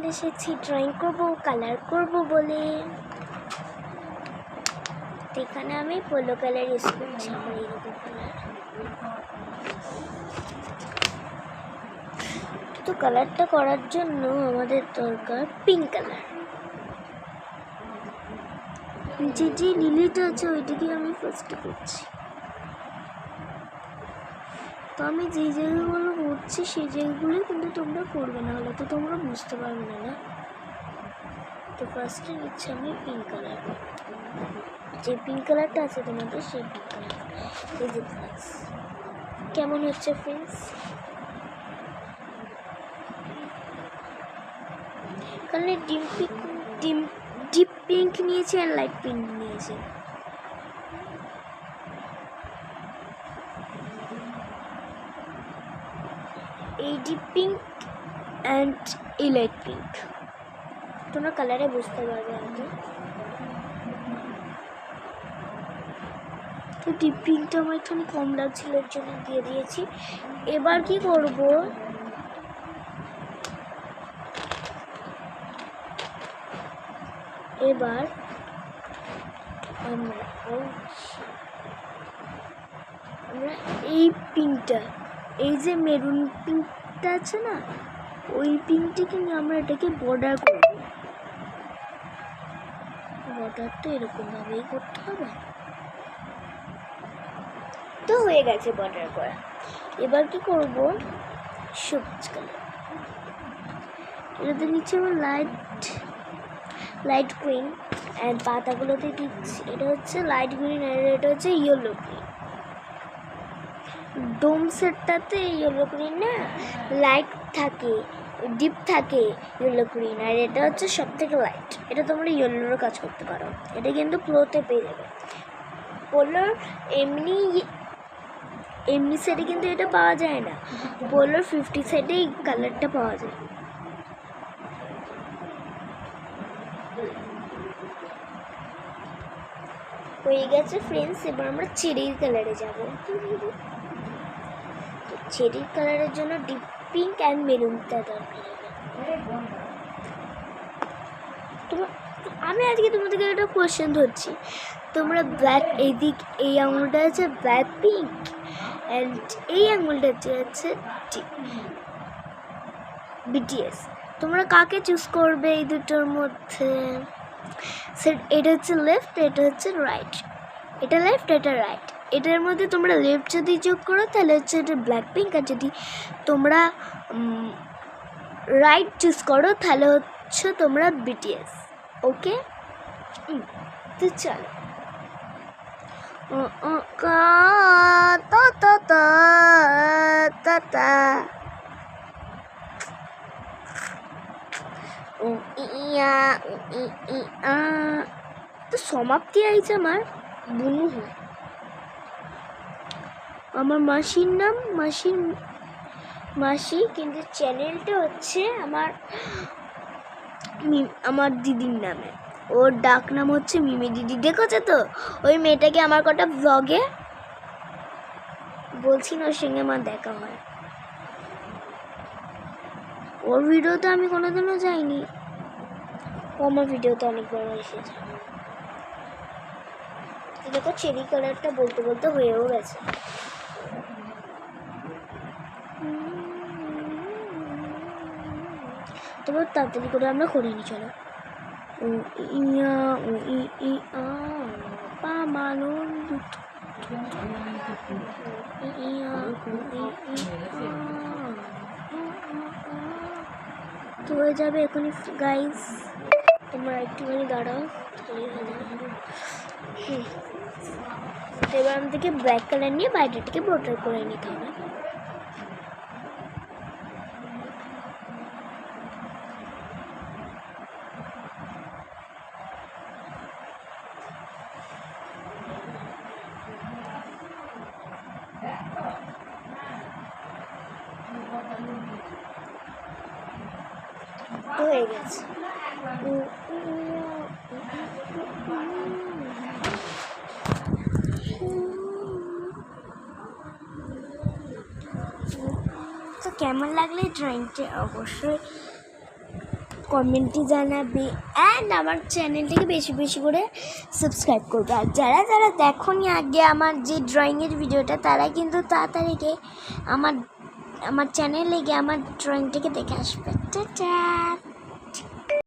এসেছি ড্রয়িং করব, কালার করব বলে। তো এখানে আমি পোলো কালার ইউজ করছি, আমার এইরকম কালার। তো কালারটা করার জন্য আমাদের দরকার পিঙ্ক কালার। যে লিলিটা আছে ওইটাকে আমি ফার্স্টে করছি। তো আমি যে জায়গাগুলো করছি সেই জায়গাগুলোই কিন্তু তোমরা করবে, না হলে তো তোমরা বুঝতে পারবে না। তো ফার্স্টে নিচ্ছি আমি পিঙ্ক কালার, যে পিঙ্ক কালারটা আছে তোমাদের সেই পিঙ্ক কালার। এই যে ফ্রেন্ডস কেমন হচ্ছে ফ্রেন্ডস? কারণ ডিপ পিঙ্ক নিয়েছি আর লাইট পিঙ্ক নিয়েছি। এই ডিপ পিঙ্ক অ্যান্ড এই লাইট পিঙ্ক তোমরা কালারে বুঝতে পারবে আগে। তো ডিপ পিঙ্কটা আমার একটু কম লাগছিল, এর জন্য দিয়ে দিয়েছি। এবার কি করব, এবার আমরা এই পিঙ্কটা, এই যে মেরুন পিঙ্কটা আছে না, ওই পিঙ্কটাকে নিয়ে আমরা এটাকে বর্ডার করব। বর্ডারটা এরকম ভাবেই করতে হবে। তো হয়ে গেছে বর্ডার করা। এবার কি করব, সবুজ কালার, এটাতে নিচে আমার লাইট গ্রিন অ্যান্ড পাতাগুলোতে দিচ্ছি। এটা হচ্ছে লাইট গ্রিন আর এটা হচ্ছে ইয়েলো গ্রিন। ডোম সেটটাতে ইয়েলো গ্রিন না, লাইট থাকে, ডিপ থাকে ইয়েলো গ্রিন, আর এটা হচ্ছে সব থেকে লাইট। এটা তোমরা ইয়েলোর কাজ করতে পারো, এটা কিন্তু প্রোতে পেয়ে যাবে। পোলোর এমনি সেটে কিন্তু এটা পাওয়া যায় না, পোলোর 50 সেটে এই কালারটা পাওয়া যায়। হয়ে গেছে ফ্রেন্ডস। এবার আমরা চেরির কালারে যাব। চেরির কালারের জন্য ডিপ পিঙ্ক অ্যান্ড মেরুনটা দরকার। আমি আজকে তোমাদেরকে একটা কোয়েশ্চেন ধরছি, তোমরা ব্ল্যাক এই আঙুলটা আছে ব্ল্যাক পিঙ্ক অ্যান্ড এই আঙুলটা আছে বিটিএস। তোমরা কাকে চুজ করবে এই দুটোর মধ্যে? এটা হচ্ছে লেফট, এটা হচ্ছে রাইট। এটা লেফট, এটা রাইট। এটার মধ্যে তোমরা লেফট যদি যোগ করো তাহলে হচ্ছে এটা ব্ল্যাক পিঙ্ক, আর যদি তোমরা রাইট চুজ করো তাহলে হচ্ছে তোমরা বিটিএস। ওকে, তো চলো। তো সমাপ্তি আইছে আমার বুনু হয়। আমার মাসির নাম মাসি, কিন্তু চ্যানেলটা হচ্ছে আমার দিদির নামে। ওর ডাক নাম হচ্ছে মিমি দিদি। দেখেছো তো ওই মেয়েটাকে আমার কটা ব্লগে বলছি না, ওর সঙ্গে আমার দেখা হয়। ওর ভিডিওতে আমি কোনোদিনও যাইনি, ও আমার ভিডিওতে অনেকবার এসেছে। দেখো চেরি কালারটা বলতে বলতে হয়েও গেছে। তবে তাড়াতাড়ি করে আমরা করে নি, চলো। তো হয়ে যাবে এখনই গাইস, তোমরা একটুখানি দাঁড়াও। এবার আমাদেরকে ব্ল্যাক কালার নিয়ে বাইরেটাকে বর্ডার করে নিতে হবে। হয়ে গেছে। তো কেমন লাগলে ড্রয়িংটা অবশ্যই কমেন্টে জানাবে অ্যান্ড আমার চ্যানেলটাকে বেশি বেশি করে সাবস্ক্রাইব করবে। আর যারা যারা দেখোনি আগে আমার যে ড্রয়িংয়ের ভিডিওটা, তারা কিন্তু তাড়াতাড়ি গিয়ে আমার চ্যানেলে গিয়ে আমার ড্রয়িংটাকে দেখে আসবে। টাটা।